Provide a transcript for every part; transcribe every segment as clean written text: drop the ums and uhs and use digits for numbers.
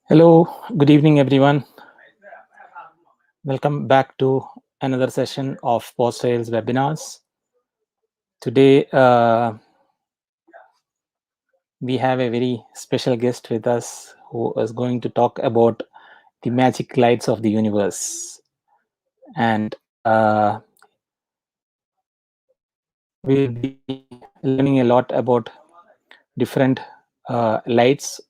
Hello, good evening, everyone. Welcome back to another session of Paws webinars. Today, we have a very special guest with us who is going to talk about the magic lights of the universe. And we'll be learning a lot about different lights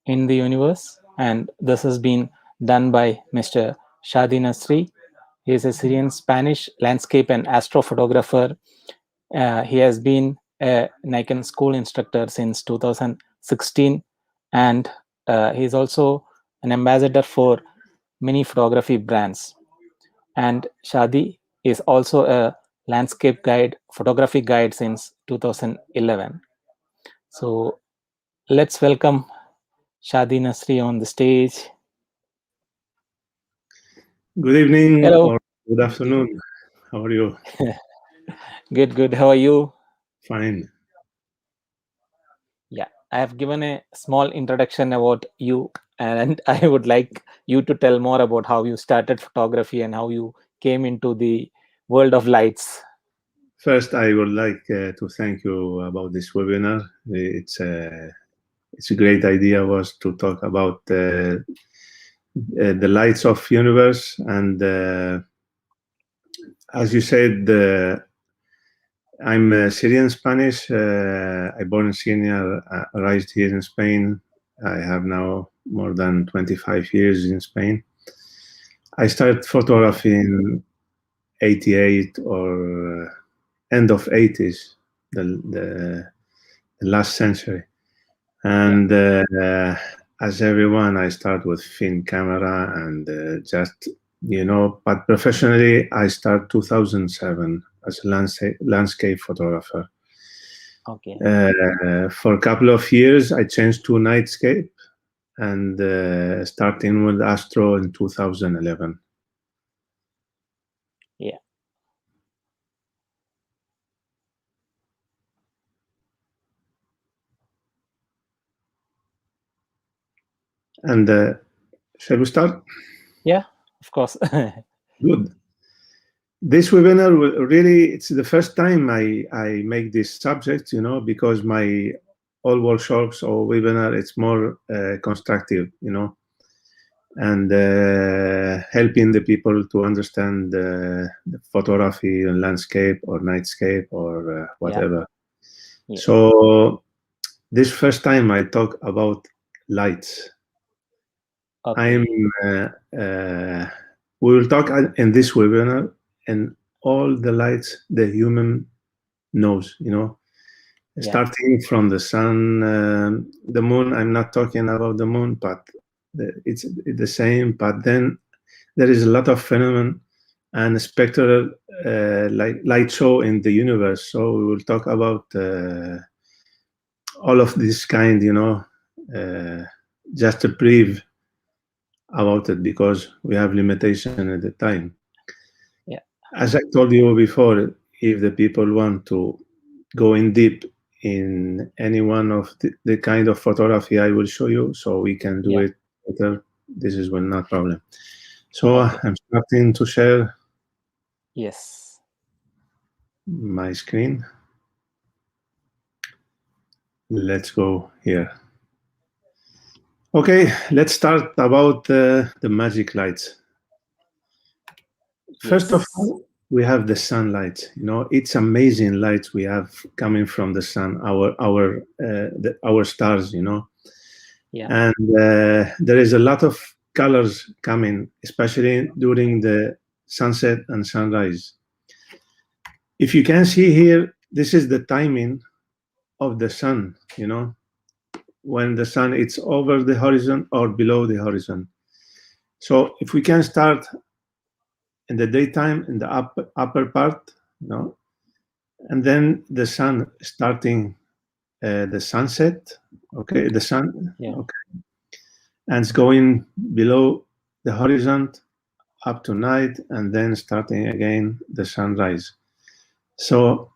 in the universe. And this has been done by Mr. Shadi Nassri. He is a Syrian-Spanish landscape and astrophotographer. He has been a Nikon School instructor since 2016, and he is also an ambassador for many photography brands. And Shadi is also a landscape guide, photography guide since 2011. So let's welcome Shadi Nassri on the stage. Good evening. Hello. Or good afternoon. How are you? Good. How are you? Fine. Yeah, I have given a small introduction about you, and I would like you to tell more about how you started photography and how you came into the world of lights. First, I would like to thank you about this webinar. It's a great idea was to talk about the lights of universe, and as you said, I'm Syrian-Spanish. I born in Syria, raised here in Spain. I have now more than 25 years in Spain. I started photography in 88 or end of 80s, the last century. And as everyone, I start with film camera and just, but professionally, I start 2007 as a landscape photographer. Okay. For a couple of years, I changed to nightscape and starting with Astro in 2011. Yeah. And shall we start? Yeah, of course. Good. This webinar will really, it's the first time I make this subject, because my all workshops or webinar, it's more constructive, and helping the people to understand the photography and landscape or nightscape or whatever. Yeah. So this first time I talk about lights. Okay. We will talk in this webinar and all the lights the human knows, starting from the sun, the moon. I'm not talking about the moon, but it's the same. But then there is a lot of phenomenon and spectral light show in the universe. So we will talk about all of this kind, just a brief about it because we have limitation at the time. Yeah. As I told you before, if the people want to go in deep in any one of the kind of photography I will show you, so we can do it better. This is not problem. So I'm starting to share my screen. Let's go here. Okay, let's start about the magic lights. First of all, we have the sunlight. It's amazing lights we have coming from the sun, our stars. And there is a lot of colors coming, especially during the sunset and sunrise. If you can see here, this is the timing of the sun. When the sun it's over the horizon or below the horizon. So if we can start in the daytime in the upper part, and then the sun starting the sunset, okay, the sun, okay, and it's going below the horizon up to night, and then starting again the sunrise. So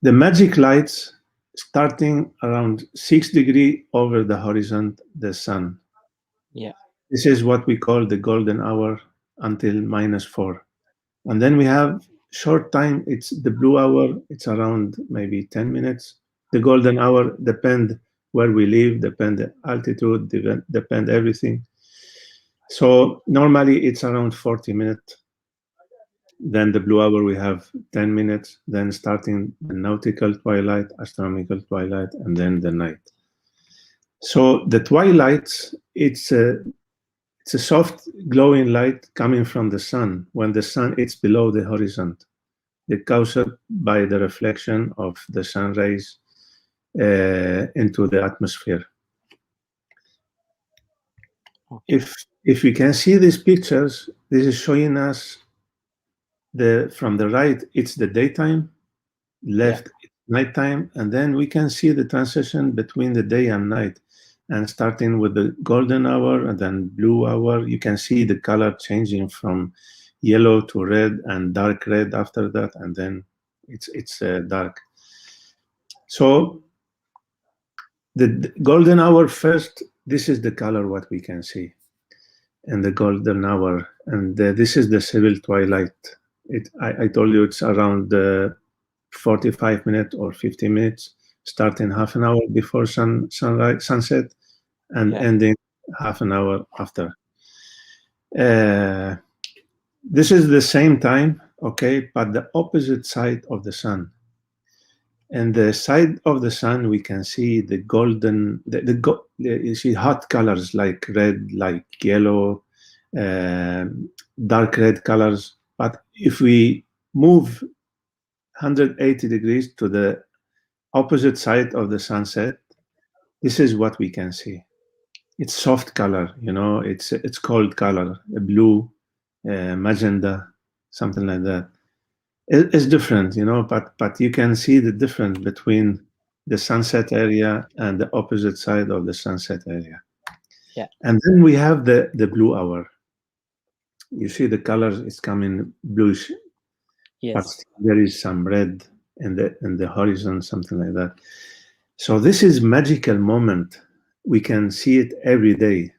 the magic lights starting around 6 degrees over the horizon, the sun. Yeah. This is what we call the golden hour until -4. And then we have short time, it's the blue hour, it's around maybe 10 minutes. The golden hour depend where we live, depend the altitude, depend everything. So normally it's around 40 minutes. Then the blue hour, we have 10 minutes, then starting the nautical twilight, astronomical twilight, and then the night. So the twilight, it's a soft glowing light coming from the sun when the sun is below the horizon. It caused by the reflection of the sun rays into the atmosphere. Okay. If we can see these pictures, this is showing us from the right, it's the daytime, left it's nighttime, and then we can see the transition between the day and night. And starting with the golden hour and then blue hour, you can see the color changing from yellow to red and dark red after that, and then it's dark. So the golden hour first, this is the color what we can see in the golden hour, and this is the civil twilight. I told you it's around 45 minutes or 50 minutes, starting half an hour before sunset, and ending half an hour after. This is the same time, okay, but the opposite side of the sun. And the side of the sun, we can see the golden, you see hot colors like red, like yellow, dark red colors. But if we move 180 degrees to the opposite side of the sunset, this is what we can see. It's soft color, you know, it's cold color, a blue, magenta, something like that. It's different, you know, but you can see the difference between the sunset area and the opposite side of the sunset area. Yeah. And then we have the blue hour. You see the colors is coming bluish, but there is some red in the horizon, something like that. So this is magical moment. We can see it every day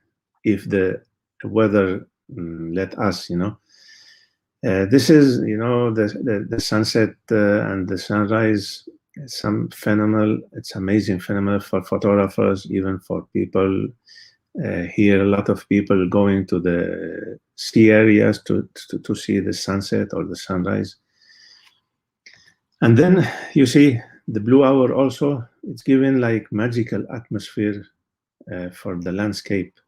if the weather let us, you know. This is, you know, the sunset and the sunrise. Some phenomenal. It's amazing phenomenal for photographers, even for people. Here, a lot of people going to the sea areas to see the sunset or the sunrise. And then you see the blue hour also. It's given like magical atmosphere for the landscape.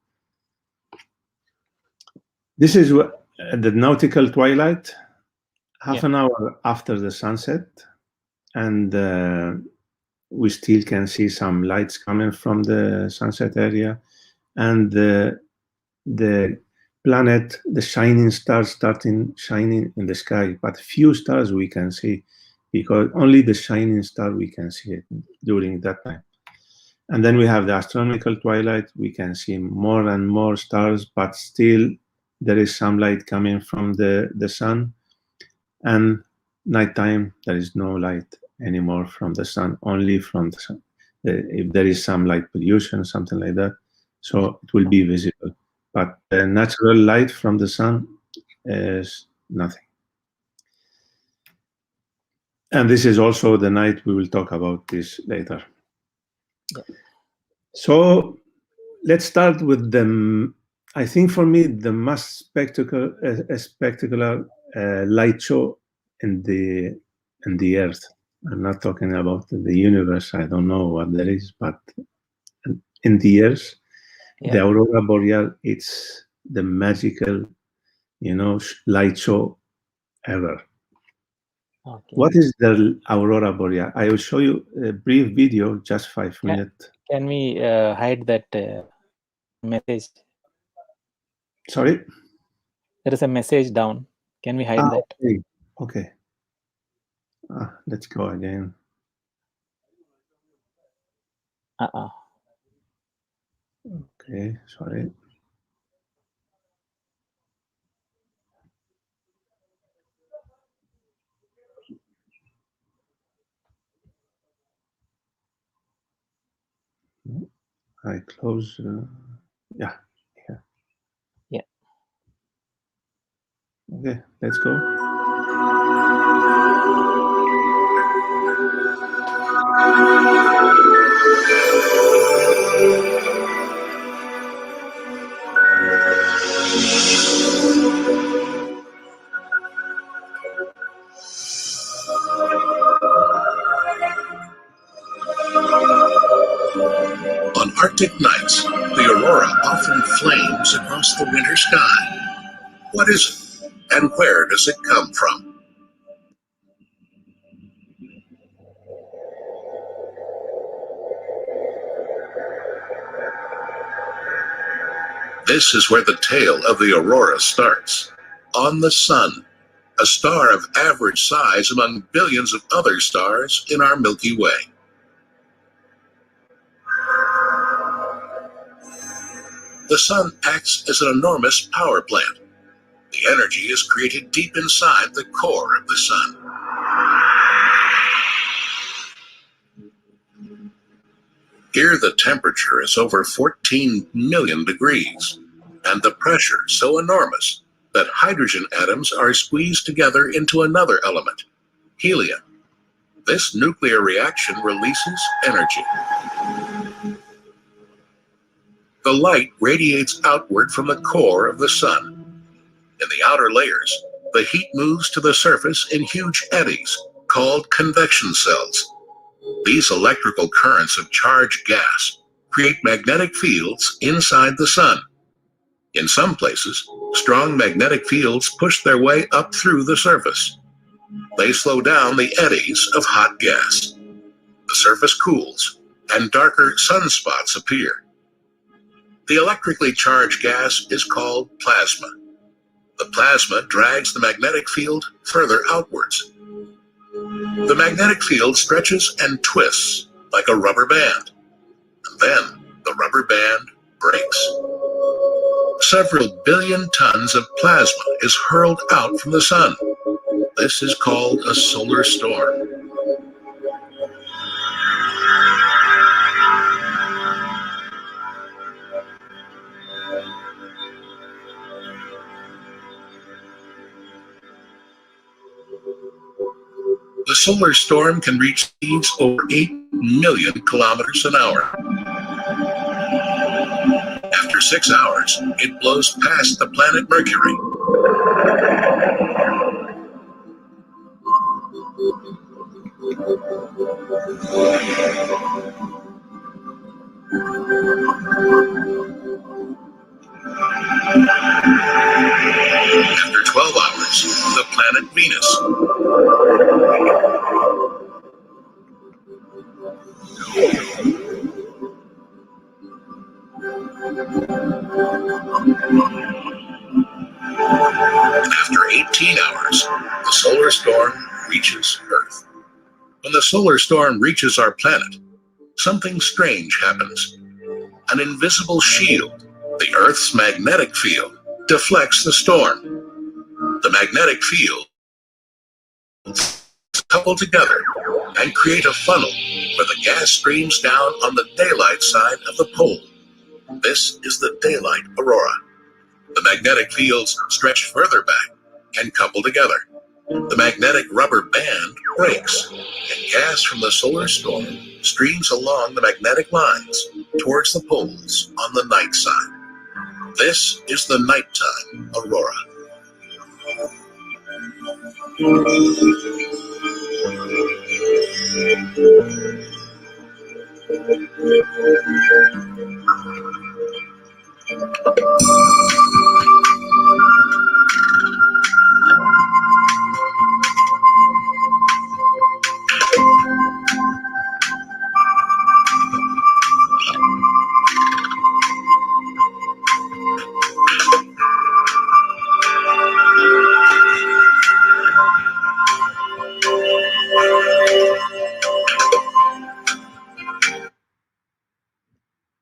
This is the nautical twilight, half an hour after the sunset, and we still can see some lights coming from the sunset area, and the planet, the shining stars starting shining in the sky, but few stars we can see because only the shining star we can see it during that time. And then we have the astronomical twilight. We can see more and more stars, but still there is some light coming from the sun. And nighttime, there is no light anymore from the sun, only from the sun. If there is some light pollution, something like that, so it will be visible. But the natural light from the sun is nothing. And this is also the night. We will talk about this later. Yeah. So let's start with I think for me, the most spectacular light show in the Earth. I'm not talking about the universe. I don't know what there is, but in the Earth, the aurora boreal, it's the magical, you know, light show ever. Okay. What is the aurora boreal? I will show you a brief video, just 5 minutes. Can we hide that message? Sorry? There is a message down. Can we hide that? Okay. Let's go again. Okay, sorry. I close. Yeah. Yeah. Okay, let's go. On Arctic nights, the aurora often flames across the winter sky. What is it, and where does it come from? This is where the tale of the aurora starts. On the sun, a star of average size among billions of other stars in our Milky Way. The sun acts as an enormous power plant. The energy is created deep inside the core of the sun. Here the temperature is over 14 million degrees, and the pressure so enormous that hydrogen atoms are squeezed together into another element, helium. This nuclear reaction releases energy. The light radiates outward from the core of the sun. In the outer layers, the heat moves to the surface in huge eddies called convection cells. These electrical currents of charged gas create magnetic fields inside the sun. In some places, strong magnetic fields push their way up through the surface. They slow down the eddies of hot gas. The surface cools, and darker sunspots appear. The electrically charged gas is called plasma. The plasma drags the magnetic field further outwards. The magnetic field stretches and twists like a rubber band. And then the rubber band breaks. Several billion tons of plasma is hurled out from the sun. This is called a solar storm. The solar storm can reach speeds over 8 million kilometers an hour. After 6 hours, it blows past the planet Mercury. After 12 hours, the planet Venus. After 18 hours, the solar storm reaches Earth. When the solar storm reaches our planet, something strange happens. An invisible shield, the Earth's magnetic field, deflects the storm. The magnetic fields couple together and create a funnel where the gas streams down on the daylight side of the pole. This is the daylight aurora. The magnetic fields stretch further back and couple together. The magnetic rubber band breaks, and gas from the solar storm streams along the magnetic lines towards the poles on the night side. This is the nighttime aurora.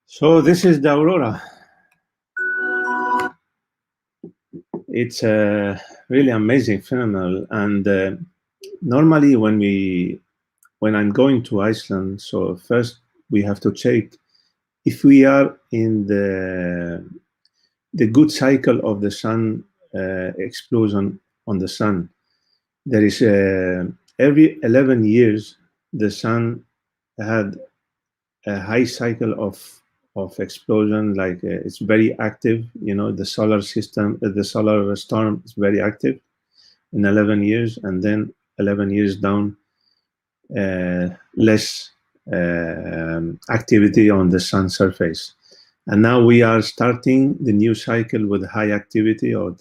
So this is the aurora. It's a really amazing phenomenon, and normally when I'm going to Iceland, so first we have to check if we are in the good cycle of the sun explosion on the sun, there is every 11 years the sun had a high cycle of explosion, like it's very active. You know, the solar system, the solar storm is very active in 11 years, and then 11 years down, less activity on the sun surface. And now we are starting the new cycle with high activity of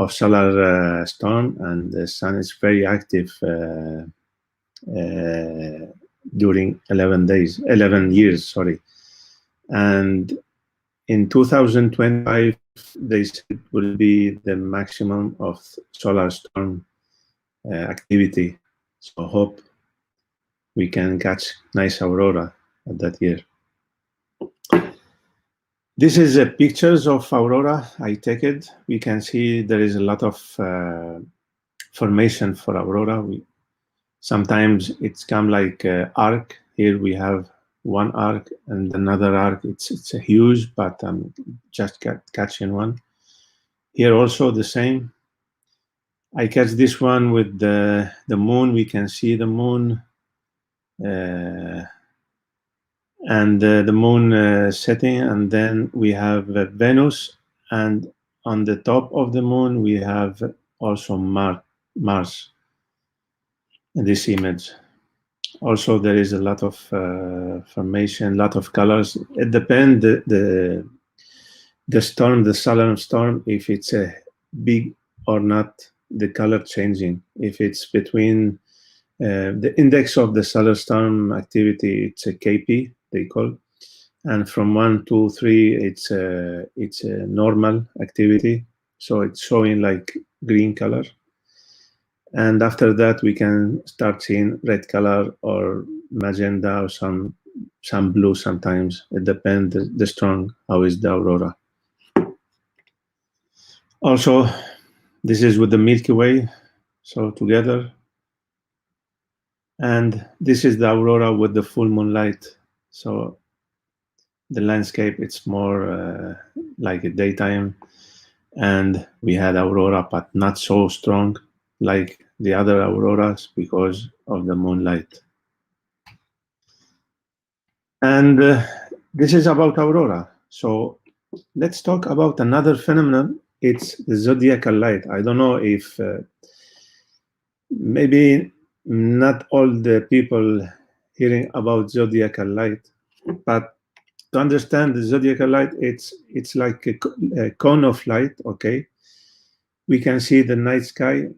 solar storm, and the sun is very active during 11 years, sorry. And in 2025, they said will be the maximum of solar storm activity. So hope we can catch nice aurora at that year. This is pictures of aurora. I take it. We can see there is a lot of formation for aurora. Sometimes it's come like arc. Here we have one arc and another arc. It's a huge, but I'm just catching one. Here also the same. I catch this one with the moon. We can see the moon. And the moon setting, and then we have Venus, and on the top of the moon we have also Mars in this image. Also there is a lot of formation, a lot of colors. It depends the storm, the solar storm, if it's a big or not, the color changing. If it's between the index of the solar storm activity, it's a KP, they call, and from 1 to 3, it's a normal activity, so it's showing like green color. And after that, we can start seeing red color or magenta or some blue sometimes. It depends the strong, how is the aurora. Also, this is with the Milky Way, so together. And this is the aurora with the full moonlight. So the landscape, it's more like a daytime. And we had aurora, but not so strong like the other auroras because of the moonlight. And this is about aurora. So let's talk about another phenomenon. It's the zodiacal light. I don't know if maybe not all the people hearing about zodiacal light, but to understand the zodiacal light, it's like a cone of light. Okay, we can see the night sky.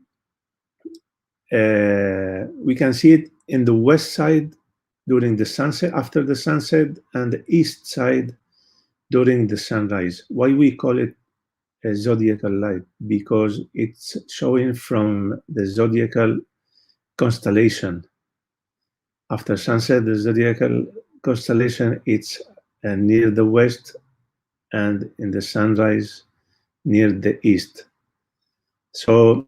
We can see it in the west side during the sunset, after the sunset, and the east side during the sunrise. Why we call it a zodiacal light? Because it's showing from the zodiacal constellation. After sunset, the zodiacal constellation, it's near the west, and in the sunrise near the east. So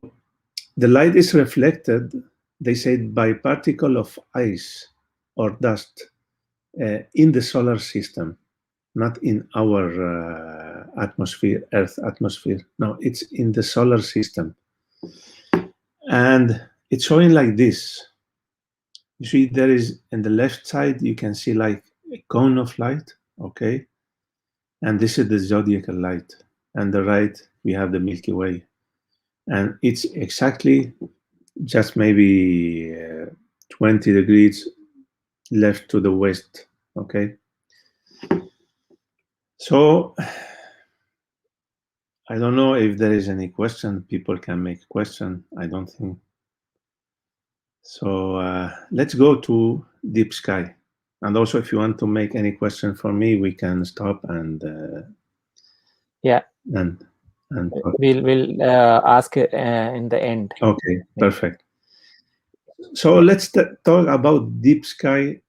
the light is reflected, they say, by particle of ice or dust in the solar system, not in our atmosphere, Earth atmosphere. No, it's in the solar system. And it's showing like this. You see, there is, in the left side, you can see like a cone of light, okay? And this is the zodiacal light. And the right, we have the Milky Way. And it's exactly just maybe 20 degrees left to the west, okay? So, I don't know if there is any question. People can make a question, I don't think. So let's go to deep sky. And also, if you want to make any question for me, we can stop and yeah, and we'll ask in the end. Okay, perfect. So let's talk about deep sky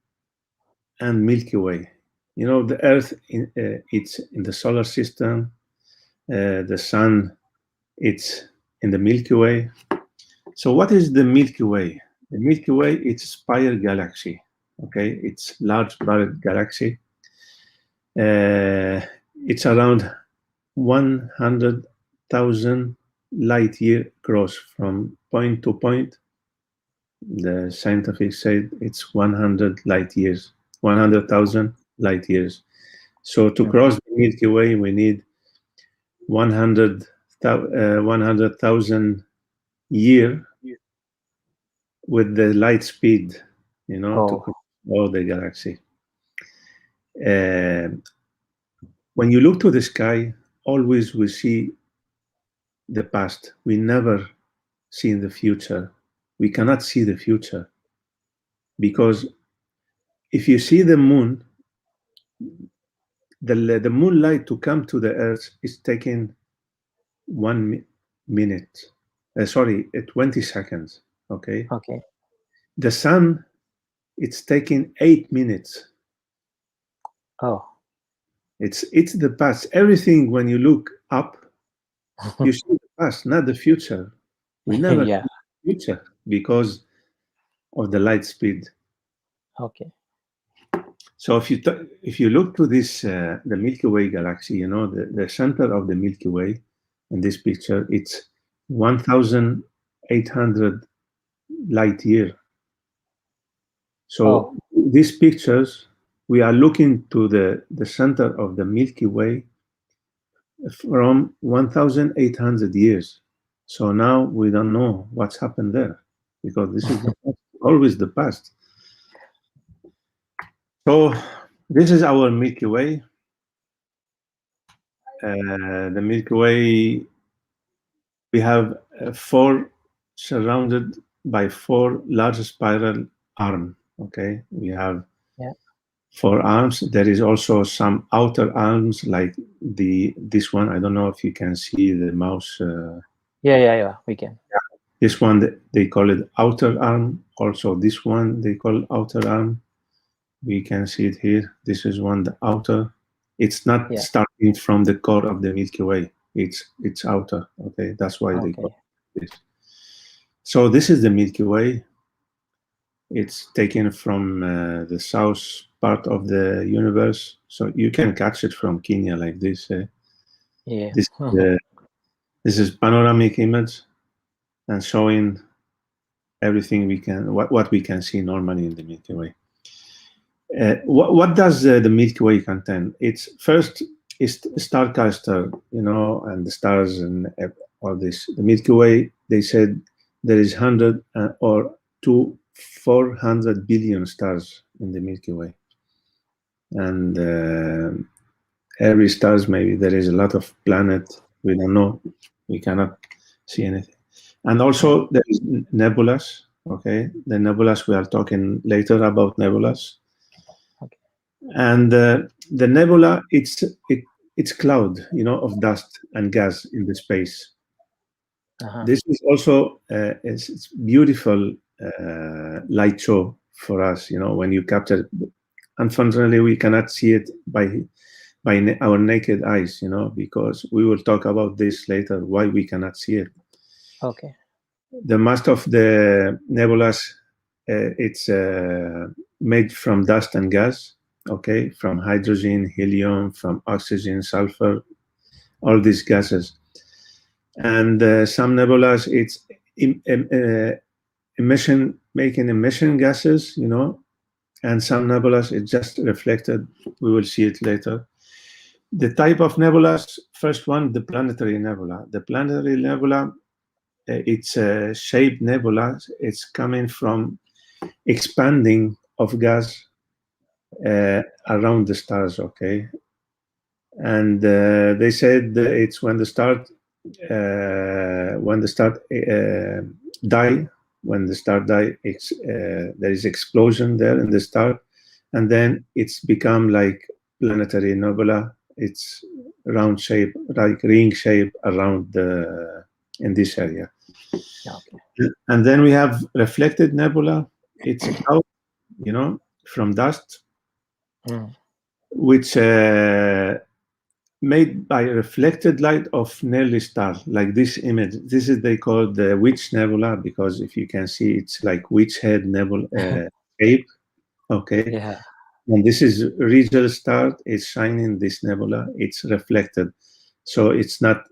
and Milky Way. You know, the Earth, it's in the solar system. The sun, it's in the Milky Way. So what is the Milky Way? The Milky Way, it's a spiral galaxy. Okay, it's large bright galaxy. It's around 100,000 light year across from point to point. The scientific said it's 100 light years, 100,000 light years. So to cross the Milky Way, we need 100,000 year with the light speed, to cross all the galaxy. When you look to the sky, always we see the past. We never see the future. We cannot see the future because if you see the moon, the moonlight to come to the Earth is taking 1 minute. 20 seconds. Okay. The sun, it's taking 8 minutes. Oh. It's the past. Everything when you look up, you see the past, not the future. We never see the future because of the light speed. Okay. So if you look to this the Milky Way galaxy, the center of the Milky Way in this picture, it's 1,800 light year. So these pictures, we are looking to the center of the Milky Way from 1,800 years. So now we don't know what's happened there because this is always the past. So this is our Milky Way. The Milky Way, we have 4 surrounded by 4 large spiral arms. Okay, we have 4 arms. There is also some outer arms like this one. I don't know if you can see the mouse. Yeah, we can. This one, they call it outer arm. Also this one, they call outer arm. We can see it here. This is one, the outer. It's not starting from the core of the Milky Way. It's outer. Okay, that's why they call it this. So this is the Milky Way. It's taken from the south part of the universe. So you can catch it from Kenya like this. This is panoramic image and showing everything we can, what we can see normally in the Milky Way. What does the Milky Way contain? It's first is star cluster, and the stars and all this. The Milky Way, they said there is 100 or 400 billion stars in the Milky Way, and every stars, maybe there is a lot of planet. We don't know. We cannot see anything. And also there is nebulas. Okay, the nebulas, we are talking later about nebulas. And the nebula, it's cloud, of dust and gas in the space. This is also it's beautiful light show for us. When you capture. Unfortunately, we cannot see it by our naked eyes, because we will talk about this later. Why we cannot see it? Okay. The most of the nebulas, it's made from dust and gas. Okay, from hydrogen, helium, from oxygen, sulfur, all these gases. And some nebulas, it's making emission gases, and some nebulas, it's just reflected. We will see it later. The type of nebulas, first one, the planetary nebula. The planetary nebula, it's a shaped nebula. It's coming from expanding of gas around the stars, okay? And they said it's when the star die, there is explosion there in the star, and then it's become like planetary nebula. It's round shape, like ring shape around in this area. Okay. And then we have reflected nebula. It's out, from dust. Which made by reflected light of nearly star, like this image. This is they call the witch nebula, because if you can see, it's like witch head nebula shape. Okay. And this is Regal star. It's shining this nebula. It's reflected, so it's not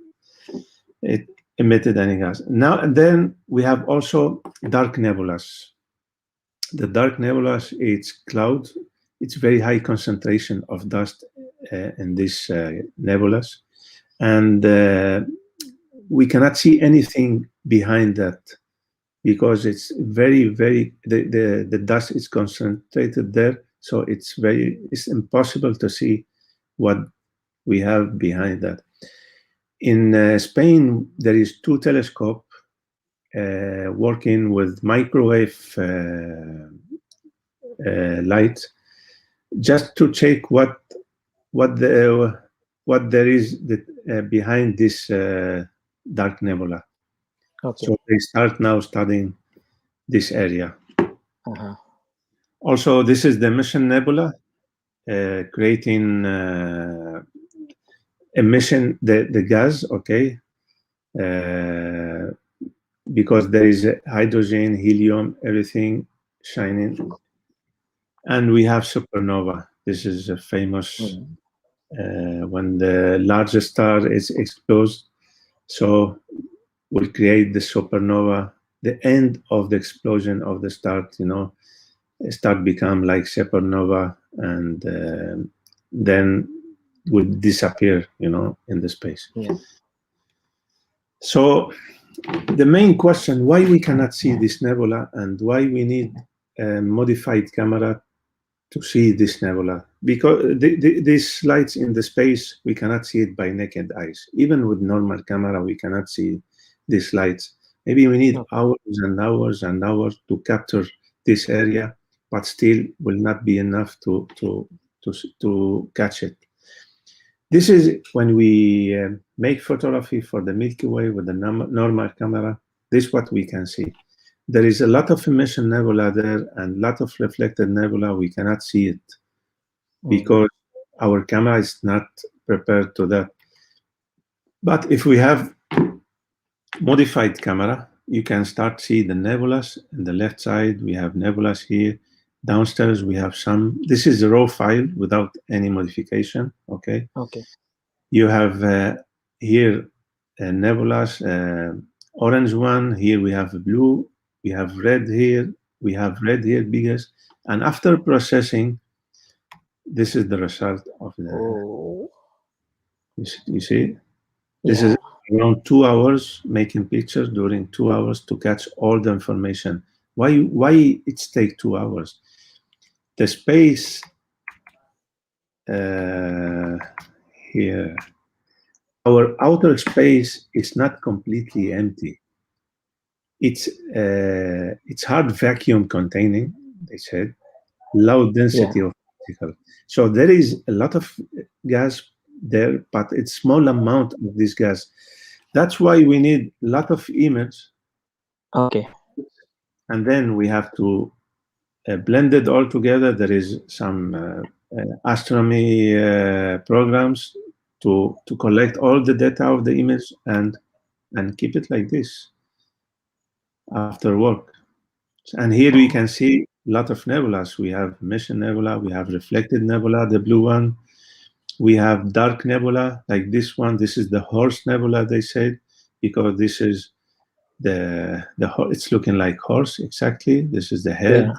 it emitted any gas. Now and then we have also dark nebulas. The dark nebulas, it's cloud. It's very high concentration of dust in these nebulas, and we cannot see anything behind that because it's very the dust is concentrated there, so it's impossible to see what we have behind that. In Spain, there is 2 telescopes working with microwave light, just to check what there is behind this dark nebula. Okay. So they start now studying this area. Also, this is the Mission Nebula, creating emission the gas. Okay. Because there is hydrogen, helium, everything shining. And we have supernova. This is a famous, when the largest star is exposed, so will create the supernova. The end of the explosion of the star, start become like supernova, and then will disappear, in the space. Yeah. So the main question, why we cannot see this nebula and why we need a modified camera to see this nebula, because these lights in the space, we cannot see it by naked eyes. Even with normal camera, we cannot see these lights. Maybe we need hours and hours and hours to capture this area, but still will not be enough to catch it. This is when we make photography for the Milky Way with the normal camera. This is what we can see. There is a lot of emission nebula there and a lot of reflected nebula. We cannot see it because our camera is not prepared to that. But if we have modified camera, you can start see the nebulas. On the left side, we have nebulas here. Downstairs, we have some. This is a raw file without any modification. Okay. Okay. You have here nebulas, orange one. Here we have blue. We have red here. We have red here, biggest. And after processing, this is the result of the. Oh. You see, this is around 2 hours making pictures during 2 hours to catch all the information. Why it take 2 hours? The space here, our outer space is not completely empty. It's hard vacuum containing, they said, low density of particle. So there is a lot of gas there, but it's small amount of this gas. That's why we need a lot of image. Okay. And then we have to blend it all together. There is some astronomy programs to collect all the data of the image and keep it like this after work. And here we can see a lot of nebulas. We have Mission Nebula, we have reflected nebula, the blue one. We have dark nebula, like this one. This is the horse nebula, they said, because this is it's looking like horse, exactly. This is the head,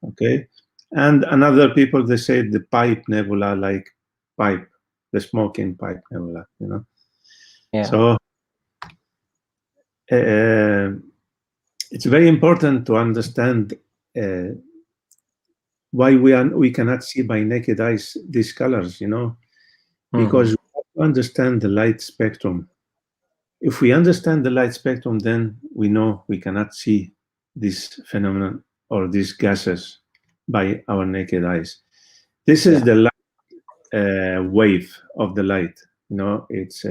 okay. And another people, they say the pipe nebula, like pipe, the smoking pipe nebula, So it's very important to understand why we cannot see by naked eyes these colors, because we have to understand the light spectrum. If we understand the light spectrum, then we know we cannot see this phenomenon or these gases by our naked eyes. This is the light wave of the light. It's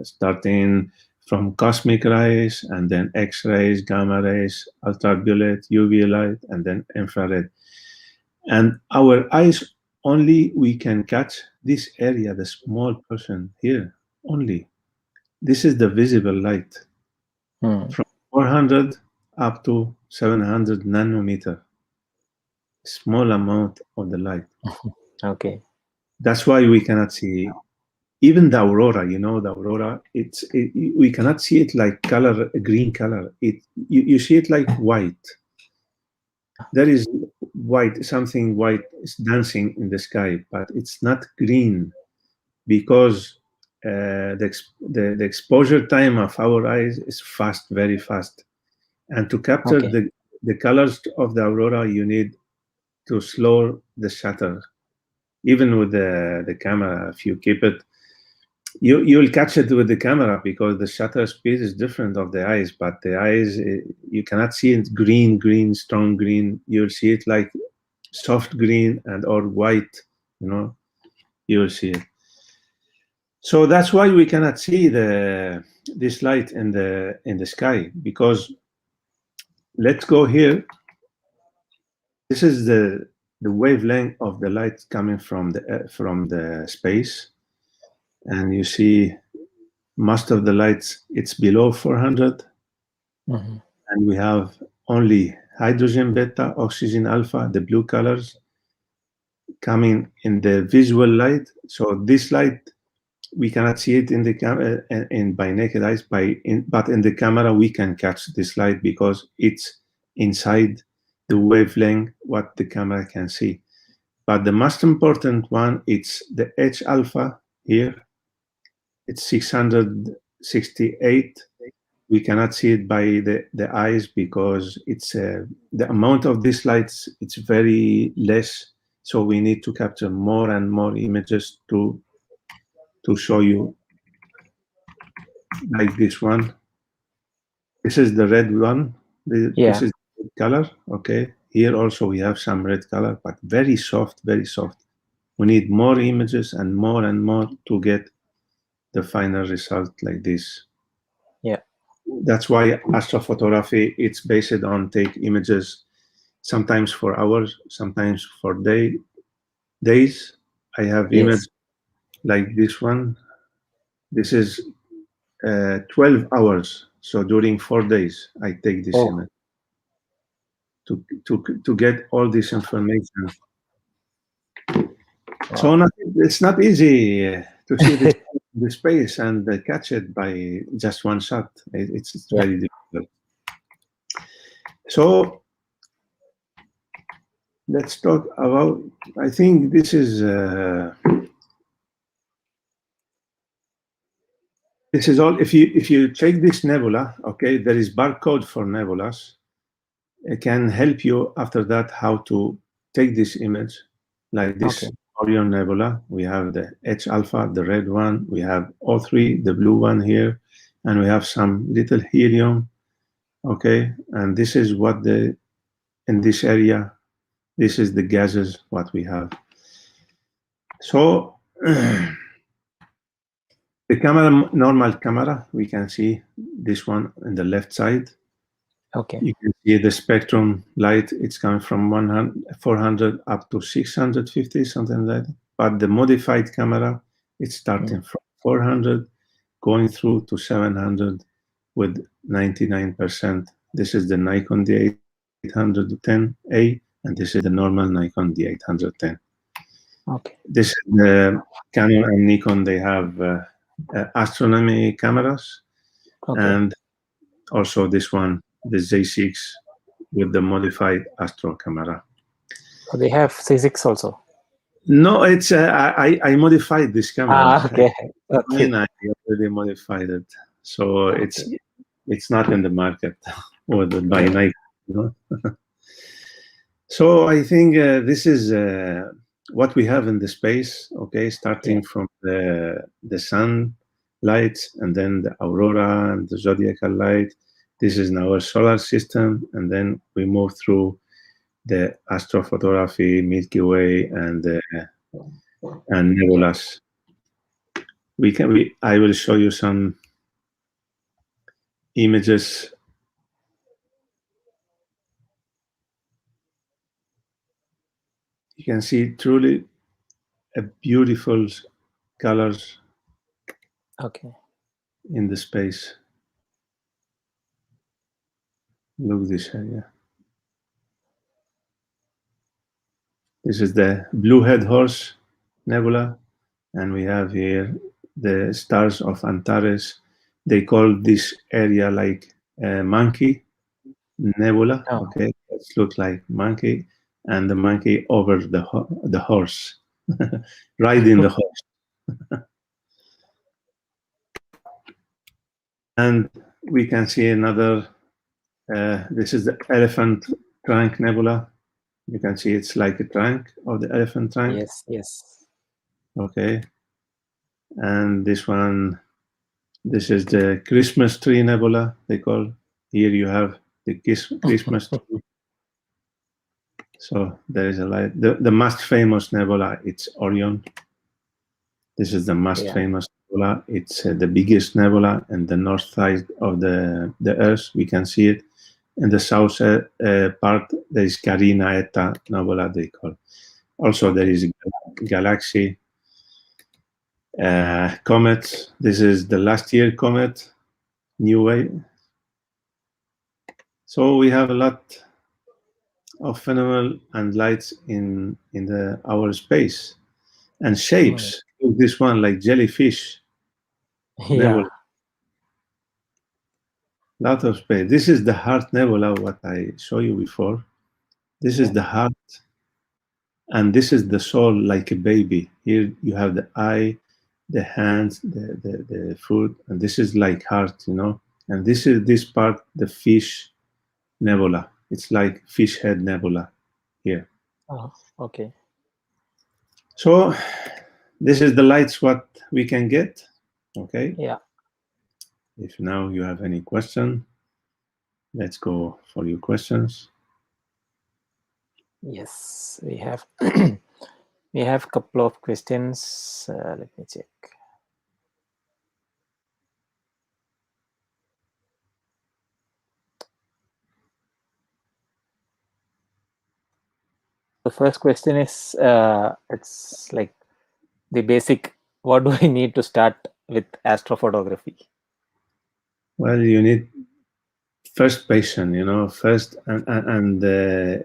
starting from cosmic rays, and then X-rays, gamma rays, ultraviolet, UV light, and then infrared. And our eyes only, we can catch this area, the small portion here only. This is the visible light from 400 up to 700 nanometer. small amount of the light. Okay. That's why we cannot see even the aurora. You know, the aurora. We cannot see it like color, green color. You see it like white. There is white, something white is dancing in the sky, but it's not green because the exposure time of our eyes is fast, very fast. And to capture Okay. the colors of the aurora, you need to slow the shutter. Even with the camera, if you keep it, you'll catch it with the camera because the shutter speed is different of the eyes. But the eyes, you cannot see it green, strong green. You'll see it like soft green and or white. You know, you'll see it. So that's why we cannot see this light in the sky, because let's go here. This is the wavelength of the light coming from the space, and you see most of the lights it's below 400, and we have only hydrogen beta, oxygen alpha, the blue colors coming in the visual light. So this light we cannot see it in the camera and by naked eyes, but in the camera we can catch this light because it's inside the wavelength what the camera can see. But the most important one, it's the H alpha here. It's 668. We cannot see it by the eyes because it's the amount of these lights, it's very less. So we need to capture more and more images to show you, like this one. This is the red one. This is the red color. Okay. Here also we have some red color, but very soft, very soft. We need more images and more to get the final result like this. Yeah. That's why astrophotography, it's based on take images sometimes for hours, sometimes for days. I have images like this one. This is 12 hours. So during 4 days, I take this image to get all this information. Wow. So it's not easy to see the space and catch it by just one shot. It's very difficult. So let's talk about, I think this is all. If you take this nebula, okay, there is barcode for nebulas. It can help you after that how to take this image, like this Orion Nebula. We have the H alpha, the red one. We have O3, the blue one here, and we have some little helium. Okay, and this is what in this area, this is the gases what we have. So the camera, normal camera, we can see this one on the left side. Okay. You can see the spectrum light. It's coming from 400 up to 650, something like that. But the modified camera, it's starting from 400, going through to 700 with 99%. This is the Nikon D810A, and this is the normal Nikon D810. Okay. This is the Canon and Nikon. They have astronomy cameras, and also this one, the Z6 with the modified Astro camera. So they have C6 also? No, it's I modified this camera. Okay. I already modified it, so it's not in the market or by Nike. You know? So I think this is what we have in the space. Okay, starting from the sun lights, and then the aurora and the zodiacal light. This is in our solar system, and then we move through the astrophotography, Milky Way, and nebulas. I will show you some images. You can see truly a beautiful colors. Okay. In the space. Look this area. This is the Blue Head Horse Nebula, and we have here the stars of Antares. They call this area like Monkey Nebula. Oh. Okay, it looks like monkey, and the monkey over the horse, riding the horse. And we can see another. This is the Elephant Trunk Nebula. You can see it's like a trunk of the elephant trunk. Yes, yes. Okay. And this one, this is the Christmas tree nebula, they call. Here you have the Christmas tree. So there is a light. The most famous nebula, it's Orion. This is the most famous nebula. It's the biggest nebula in the north side of the Earth. We can see it. In the south part, there is Carina Eta nebula, they call. Also, there is a galaxy. Comet. This is the last year comet, New Wave. So we have a lot of phenomenal and lights in our space and shapes. This one like jellyfish. Yeah. Lot of space. This is the heart nebula, what I showed you before. This is the heart, and this is the soul like a baby. Here you have the eye, the hands, the foot, and this is like heart, you know. And this is this part, the fish nebula. It's like fish head nebula here. Oh, okay. So this is the lights what we can get. Okay. Yeah. If now you have any question, let's go for your questions. Yes, we have we have a couple of questions. Let me check. The first question is, it's like the basic, what do we need to start with astrophotography? Well, you need first patient, you know, first, and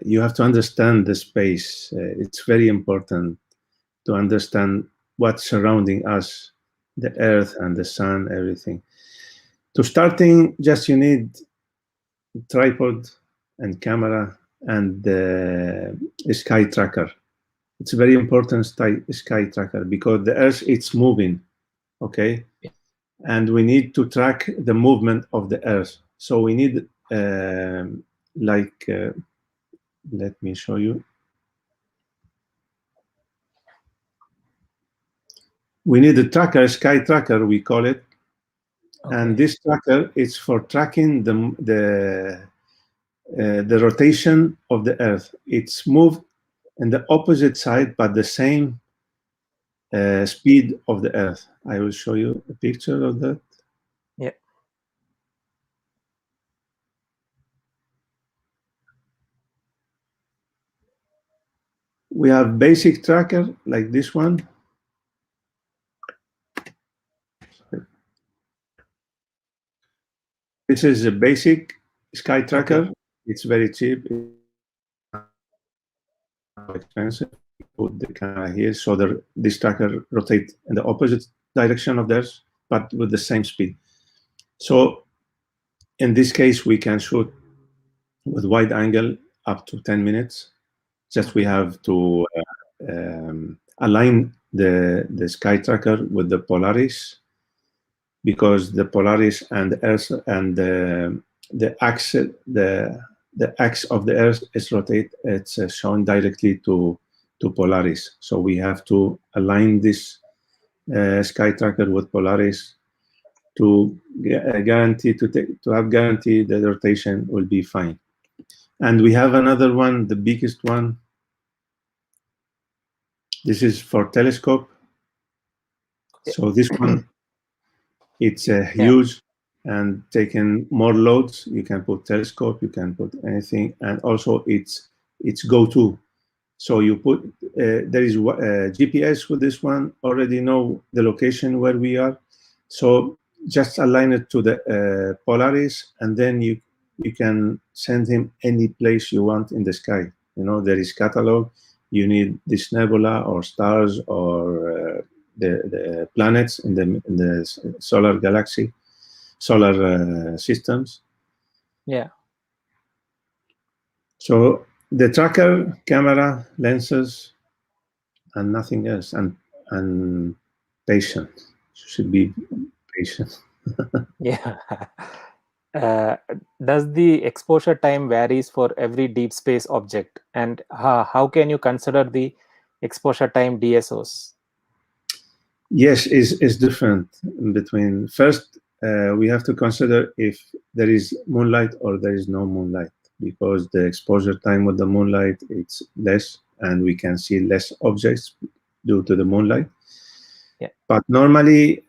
you have to understand the space. It's very important to understand what's surrounding us, the earth and the sun, everything. To starting, just you need tripod and camera and the sky tracker. It's a very important sky tracker because the earth, it's moving, okay? And we need to track the movement of the earth. So we need let me show you. We need a tracker, sky tracker, we call it. Okay. And this tracker is for tracking the rotation of the earth. It's moved in the opposite side, but the same speed of the earth. I will show you a picture of that. Yeah. We have basic tracker like this one. This is a basic sky tracker. Okay. It's very cheap. Expensive. Put the camera here so that this tracker rotates in the opposite direction of theirs, but with the same speed. So in this case, we can shoot with wide angle up to 10 minutes. Just we have to align the sky tracker with the Polaris, because the Polaris and the Earth and the axis of the Earth is rotate. It's shown directly to Polaris. So we have to align this sky tracker with Polaris to guarantee to have guarantee that the rotation will be fine. And we have another one, the biggest one. This is for telescope. So this one, it's huge and taking more loads. You can put telescope, you can put anything, and also it's go-to. So you put there is GPS with this one. Already know the location where we are. So just align it to the Polaris, and then you can send him any place you want in the sky. You know, there is catalog. you need this nebula or stars or the planets in the solar galaxy, solar systems. Yeah. So the tracker, camera, lenses, and nothing else, and patient. Should be patient. Yeah. Uh, does the exposure time varies for every deep space object, and how can you consider the exposure time DSOs? Yes, is different between. First, we have to consider if there is moonlight or there is no moonlight, because the exposure time with the moonlight it's less, and we can see less objects due to the moonlight. Yeah. But normally,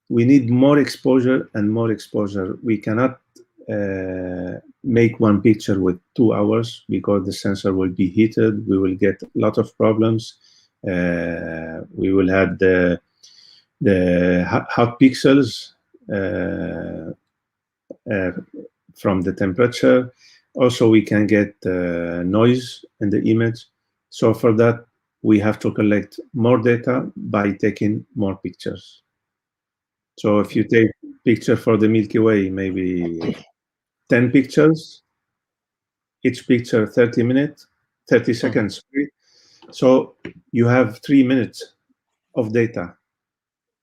we need more exposure and more exposure. We cannot make one picture with 2 hours because the sensor will be heated. We will get a lot of problems. We will have the hot pixels from the temperature. Also, we can get noise in the image. So for that, we have to collect more data by taking more pictures. So if you take picture for the Milky Way, maybe 10 pictures, each picture 30 minutes, 30 seconds. So you have 3 minutes of data.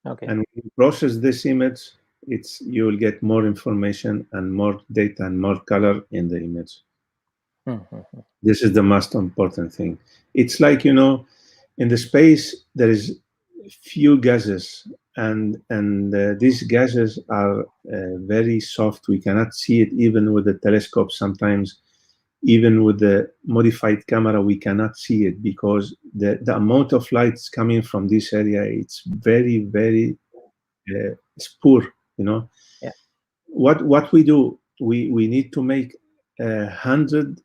Okay. And when you process this image, you will get more information and more data and more color in the image. This is the most important thing. It's like, in the space, there is few gases, and these gases are very soft. We cannot see it even with the telescope. Sometimes, even with the modified camera, we cannot see it because the amount of lights coming from this area, it's very, very it's poor. Yeah. What we do, we need to make 100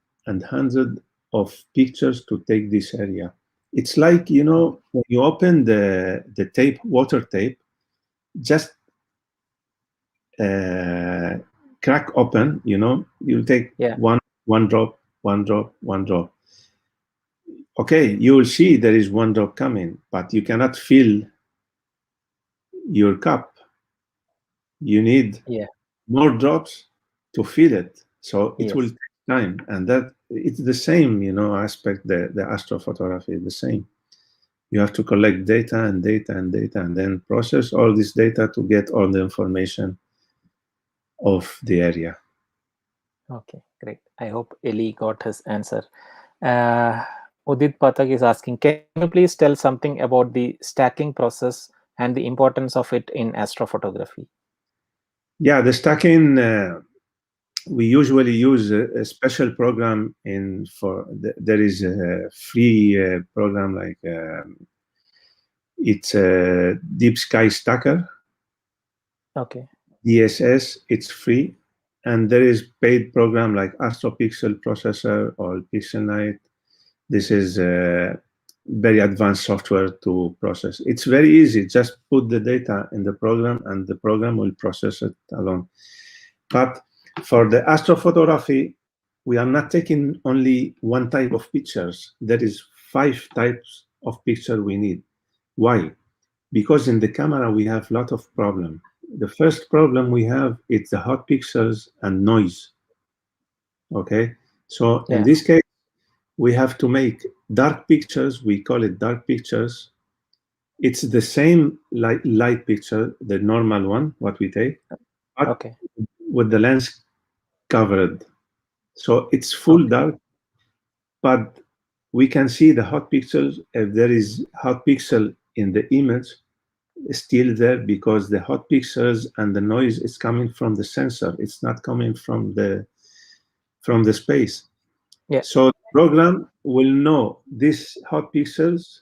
of pictures to take this area. It's like, when you open the tape, water tape, just crack open, you'll take one drop, one drop, one drop. Okay, you will see there is one drop coming, but you cannot fill your cup. You need more drops to fill it. So it will take time, and that it's the same, aspect. The astrophotography is the same. You have to collect data and data and data, and then process all this data to get all the information of the area. Okay, great. I hope Eli got his answer. Udit Pathak is asking, can you please tell something about the stacking process and the importance of it in astrophotography? Yeah, the stacking, we usually use a special program there is a free program like it's a Deep Sky Stacker. Okay. DSS, it's free. And there is paid program like Astro Pixel Processor or PixelNight. This is very advanced software to process. It's very easy. Just put the data in the program and the program will process it alone. But for the astrophotography, we are not taking only one type of pictures. There is 5 types of picture we need. Why? Because in the camera, we have a lot of problems. The first problem we have is the hot pixels and noise. Okay? So in this case, we have to make dark pictures. We call it dark pictures. It's the same light picture, the normal one, what we take, but with the lens covered. So it's full dark, but we can see the hot pixels. If there is hot pixel in the image, still there because the hot pixels and the noise is coming from the sensor. It's not coming from the space. So the program will know these hot pixels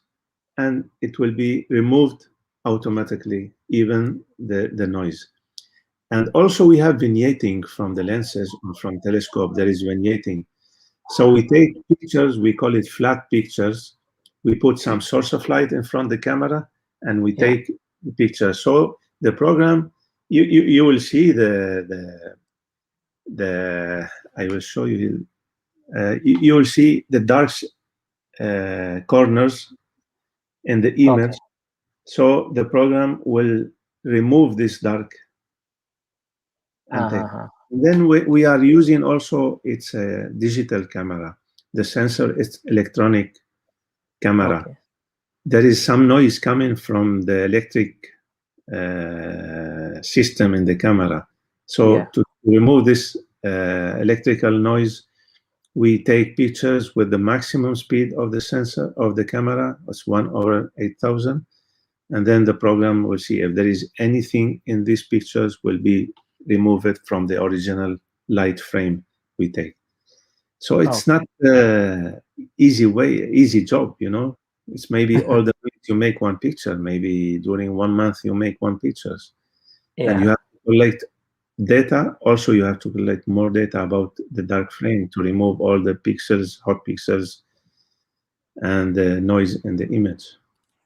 and it will be removed automatically, even the noise. And also we have vignetting from the lenses or from telescope. There is vignetting. So we take pictures, we call it flat pictures. We put some source of light in front of the camera and we take the picture. So the program, you will see the I will show you you will see the dark corners in the image. So the program will remove this dark and take. And then we are using also, it's a digital camera. The sensor is electronic camera. There is some noise coming from the electric system in the camera. So to remove this electrical noise, we take pictures with the maximum speed of the sensor of the camera. It's 1/8000. And then the program will see if there is anything in these pictures, will be removed from the original light frame we take. So it's not easy job, you know. It's maybe all the week you make one picture, maybe during 1 month you make one pictures. And you have to collect data. Also, you have to collect more data about the dark frame to remove all the pixels, hot pixels, and the noise in the image.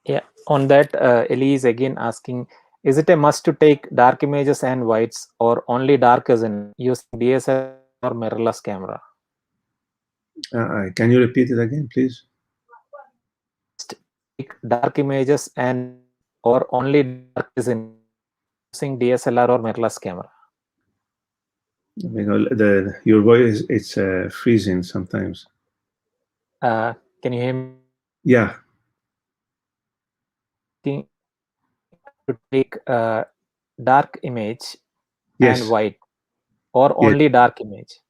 Yeah, on that, Ellie is again asking, is it a must to take dark images and whites, or only dark is enough using DSLR or mirrorless camera? Can you repeat it again, please? Take dark images and whites, or only dark is enough using DSLR or mirrorless camera? Your voice, it's freezing sometimes. Can you hear me? Yeah. To take dark image Yes. and white, or only dark image?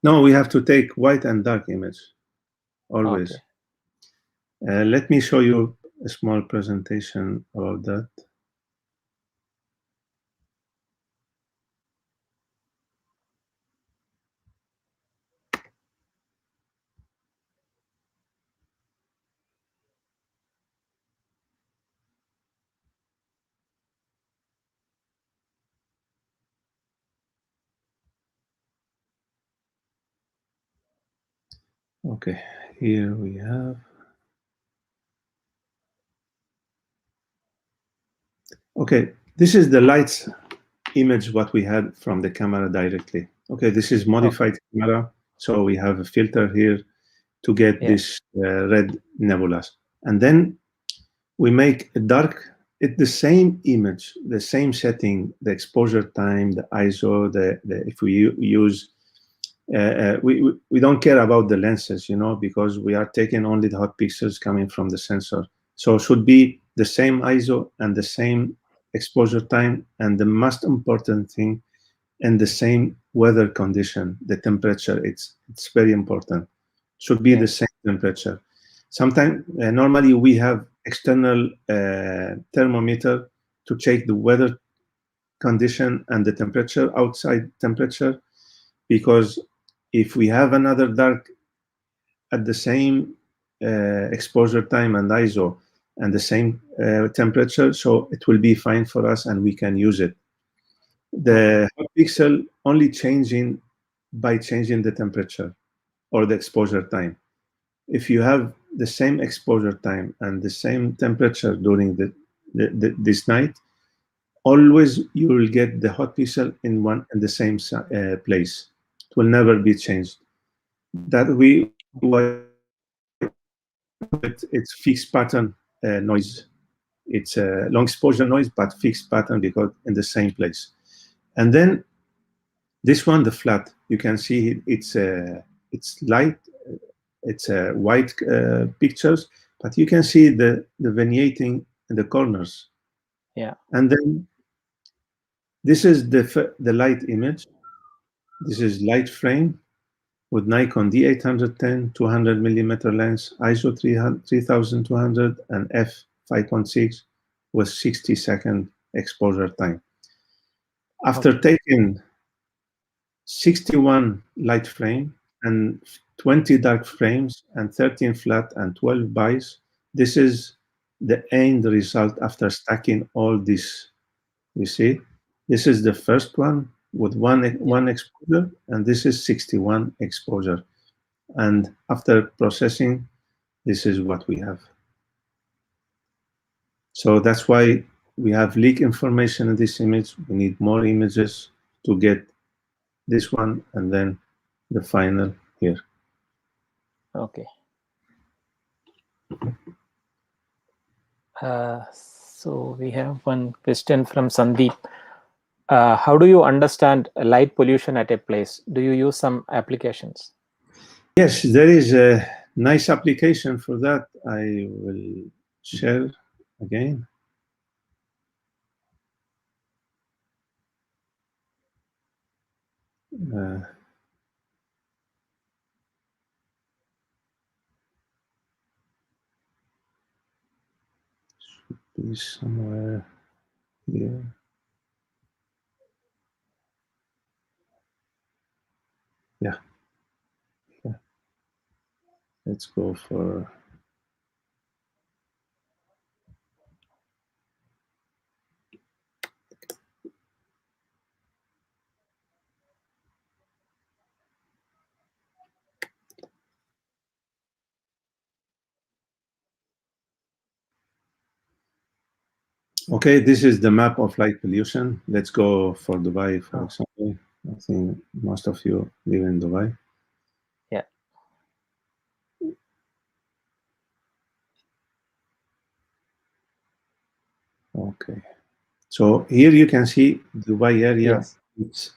No, we have to take white and dark image always. Let me show you a small presentation about that. Okay, here we have. Okay, this is the lights image what we had from the camera directly. Okay, this is modified camera. So we have a filter here to get this red nebulas. And then we make a dark, it's the same image, the same setting, the exposure time, the ISO, if we use, we don't care about the lenses, you know, because we are taking only the hot pixels coming from the sensor. So it should be the same ISO and the same exposure time, and the most important thing, and the same weather condition, the temperature. It's very important. Should be the same temperature. Sometimes, normally we have external thermometer to check the weather condition and the temperature, outside temperature, because if we have another dark at the same exposure time and ISO and the same temperature, so it will be fine for us and we can use it. The hot pixel only changing by changing the temperature or the exposure time. If you have the same exposure time and the same temperature during this night, always you will get the hot pixel in the same place. It will never be changed. That it's fixed pattern noise. It's a long exposure noise, but fixed pattern because in the same place. And then this one, the flat, you can see it's light, it's white pictures, but you can see the vignetting in the corners. Yeah. And then this is the light image. This is light frame with Nikon D810 200mm lens, ISO 3200 and f/5.6 with 60-second exposure time. After taking 61 light frame and 20 dark frames and 13 flat and 12 buys, this is the end result after stacking all this. You see, this is the first one with one exposure, and this is 61 exposure. And after processing, this is what we have. So that's why we have leak information in this image. We need more images to get this one, and then the final here. Okay. So we have one question from Sandeep. How do you understand light pollution at a place? Do you use some applications? Yes, there is a nice application for that. I will share again. Should be somewhere here. Yeah. Let's go for. Okay, this is the map of light pollution. Let's go for Dubai, for example. I think most of you live in Dubai. Yeah. Okay. So here you can see Dubai area. Yes. It's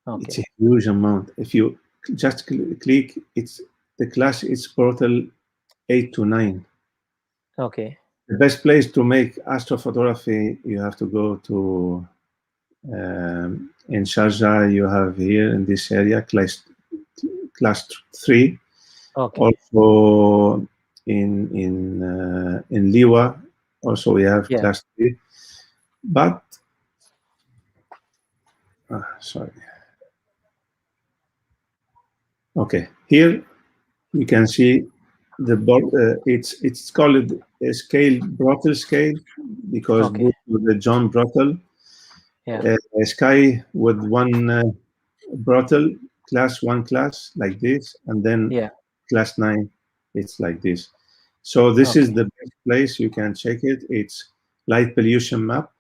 Okay. a huge amount. If you just click, it's the class. It's portal 8 to 9. Okay. The best place to make astrophotography, you have to go to in Sharjah. You have here in this area class 3. Okay. Also in Liwa, also we have class 3. But sorry. Okay, here you can see the it's called a scale, Brottel scale, because due to the John Brottel, a sky with one Brottel class 1 class like this, and then class 9 it's like this. So this is the best place you can check it. It's light pollution map.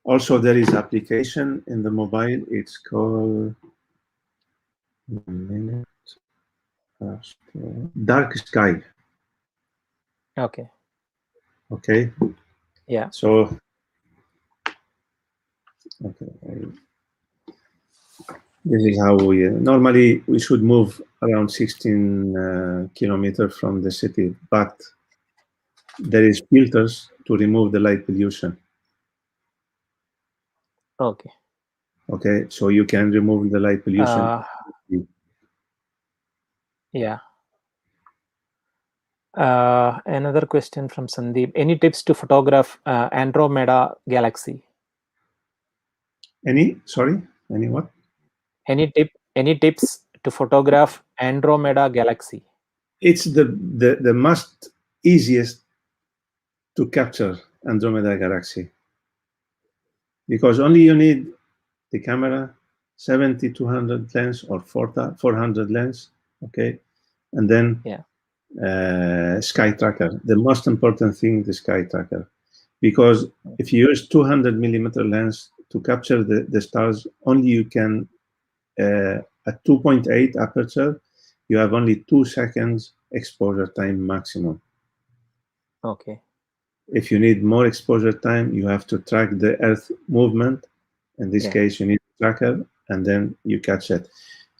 Also there is application in the mobile. It's called Dark Sky. Okay. Okay. Yeah. So okay. This is how we normally we should move around 16 kilometers from the city, but there is filters to remove the light pollution. Okay. Okay, so you can remove the light pollution. Yeah. Another question from Sandeep. Any tips to photograph Andromeda galaxy? Sorry, any what? Any tips to photograph Andromeda galaxy? It's the most easiest to capture Andromeda galaxy, because only you need the camera, 70-200 lens or 400 lens, okay, and then sky tracker. The most important thing, the sky tracker, because if you use 200 millimeter lens to capture the stars, only you can at 2.8 aperture, you have only 2 seconds exposure time maximum. Okay. If you need more exposure time, you have to track the Earth movement. In this case, you need a tracker, and then you catch it.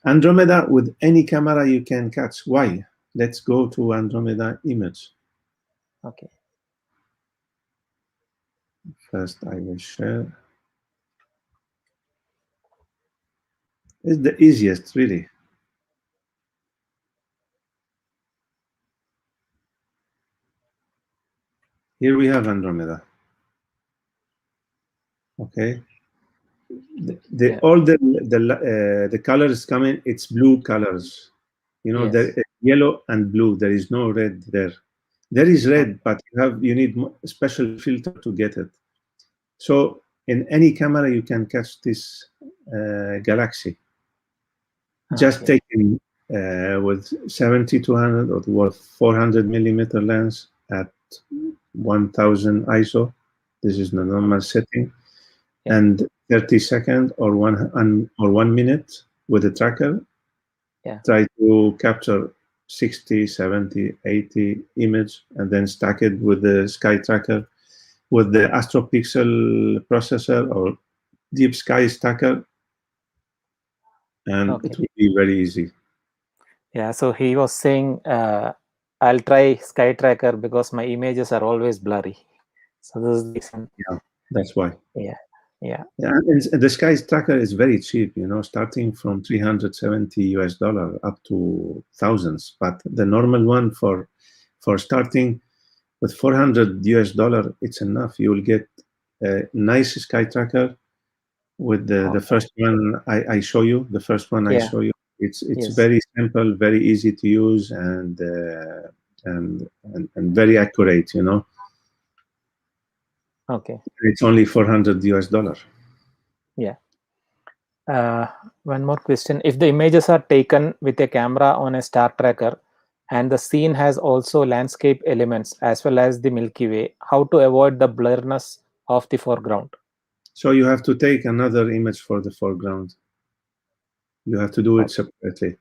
Andromeda, with any camera you can catch. Why? Let's go to Andromeda image. Okay. First, I will share. It's the easiest, really. Here we have Andromeda. Okay. All the colors coming, it's blue colors. You know, there is yellow and blue. There is no red there. There is red, but you need a special filter to get it. So in any camera, you can catch this galaxy. Just taken with 70-200 or 400 millimeter lens at 1000 ISO. This is the normal setting. And 30 seconds or 1 minute with a tracker. Try to capture 60, 70, 80 image, and then stack it with the sky tracker, with the Astro Pixel processor or Deep Sky Stacker, and it will be very easy. Yeah, so he was saying, I'll try Sky Tracker because my images are always blurry. So this is the reason. Yeah, that's why. Yeah. Yeah, and the Sky Tracker is very cheap, you know, starting from $370 up to thousands. But the normal one for starting with $400, it's enough. You will get a nice Sky Tracker with the first one I show you. The first one I show you. It's very simple, very easy to use, and very accurate. You know. Okay. It's only $400. Yeah. One more question. If the images are taken with a camera on a star tracker and the scene has also landscape elements as well as the Milky Way, how to avoid the blurriness of the foreground? So you have to take another image for the foreground. You have to do it separately.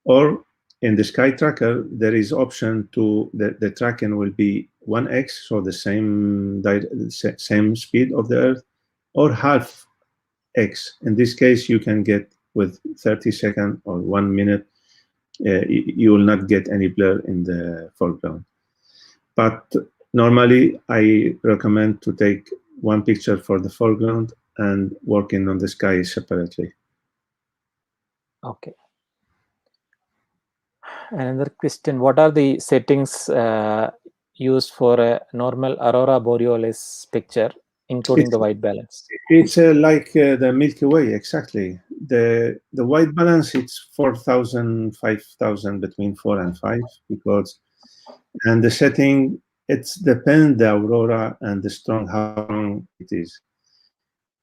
Or in the Sky Tracker, there is option to, the tracking will be 1x, so the same speed of the Earth, or half X. In this case, you can get with 30 seconds or 1 minute, you will not get any blur in the foreground. But normally, I recommend to take one picture for the foreground and working on the sky separately. Okay. Another question, what are the settings used for a normal aurora borealis picture, including the white balance? It's like the Milky Way, exactly. The white balance, it's 4,000, 5,000, between 4 and 5, because, and the setting, it's depend the aurora and the strong, how strong it is.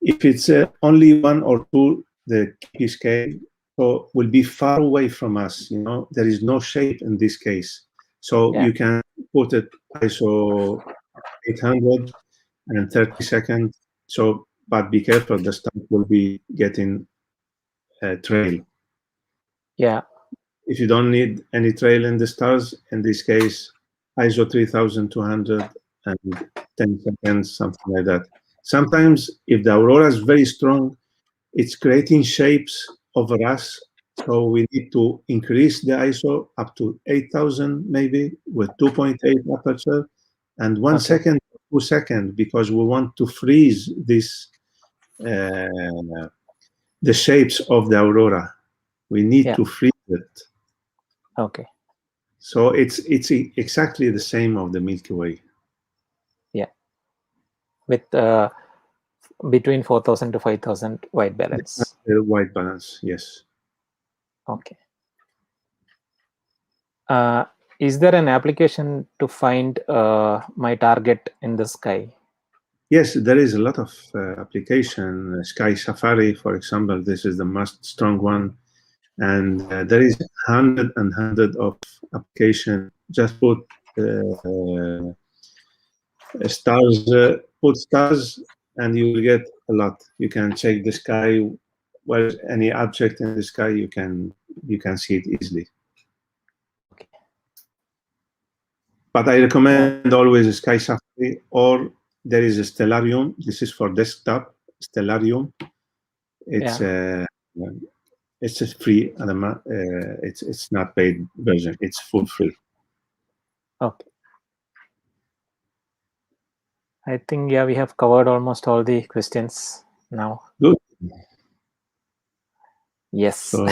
If it's only 1 or 2, the KP scale, so will be far away from us. You know, there is no shape in this case. So you can put it ISO 800 and 30 seconds. So, but be careful, the stuff will be getting a trail. Yeah. If you don't need any trail in the stars, in this case, ISO 3200 and 10 seconds, something like that. Sometimes, if the aurora is very strong, it's creating shapes over us. So we need to increase the ISO up to 8,000, maybe, with 2.8 aperture, and 1 second, 2 seconds, because we want to freeze this, the shapes of the aurora. We need to freeze it. Okay. So it's exactly the same of the Milky Way. Yeah. With between 4,000 to 5,000 white balance. White balance, yes. Okay. Is there an application to find my target in the sky? Yes, there is a lot of application. Sky Safari, for example, this is the most strong one. And there is hundred of application. Just put stars, put stars, and you will get a lot. You can check the sky. Where any object in the sky, you can see it easily. Okay. But I recommend always a Sky Safari, or there is a Stellarium. This is for desktop. Stellarium. It's it's a free. It's not paid version. It's full free. Okay. I think, yeah, we have covered almost all the questions now. Good. Yes. So,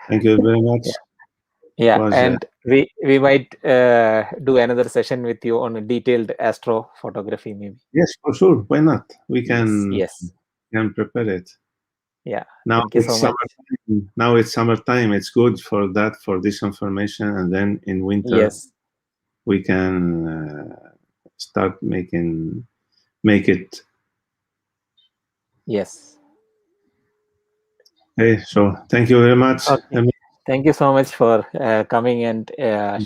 thank you very much. Yeah, and we might do another session with you on a detailed astro photography, maybe. Yes, for sure. Why not? We can. Yes. Can prepare it. Yeah. Now thank you it's so much. summertime. Now it's summertime. It's good for that, for this information, and then in winter, yes, we can start make it. Yes. Okay, so thank you very much. Okay. Thank you so much for coming and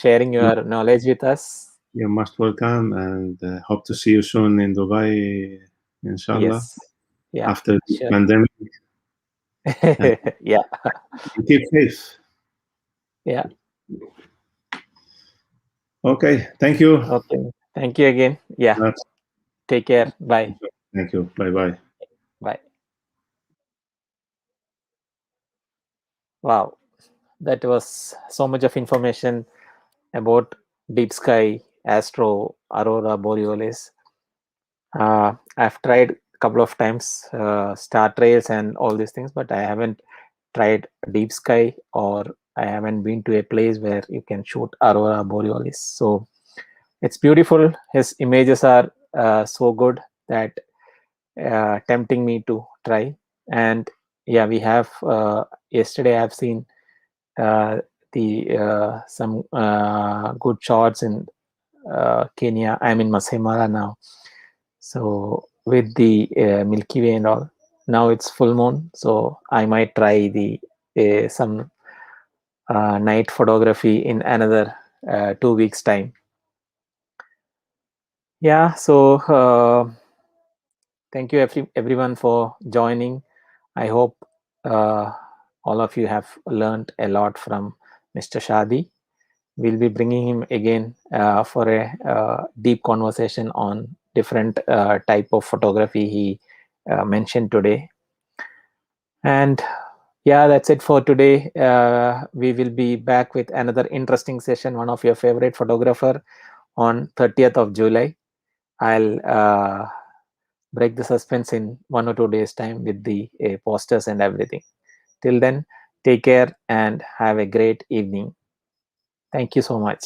sharing your knowledge with us. You're most welcome, and hope to see you soon in Dubai, inshallah. Yes. Yeah. After the pandemic. Yeah. Keep safe. Yeah. Okay, thank you. Okay. Thank you again. Yeah. Take care. Bye. Thank you. Bye bye. Bye. Wow. That was so much of information about deep sky, astro, aurora borealis. I've tried a couple of times star trails and all these things, but I haven't tried deep sky, or I haven't been to a place where you can shoot aurora borealis. So it's beautiful. His images are so good that tempting me to try. And yeah, we have yesterday I've seen the some good shots in Kenya. I'm in Masai Mara now. So with the Milky Way and all, now it's full moon. So I might try the some night photography in another 2 weeks time. Yeah. So thank you everyone for joining. I hope all of you have learned a lot from Mr. Shadi. We'll be bringing him again for a deep conversation on different type of photography he mentioned today. And yeah, that's it for today. We will be back with another interesting session, one of your favorite photographer, on 30th of July. I'll break the suspense in 1 or 2 days time with the posters and everything. Till then, take care and have a great evening. Thank you so much.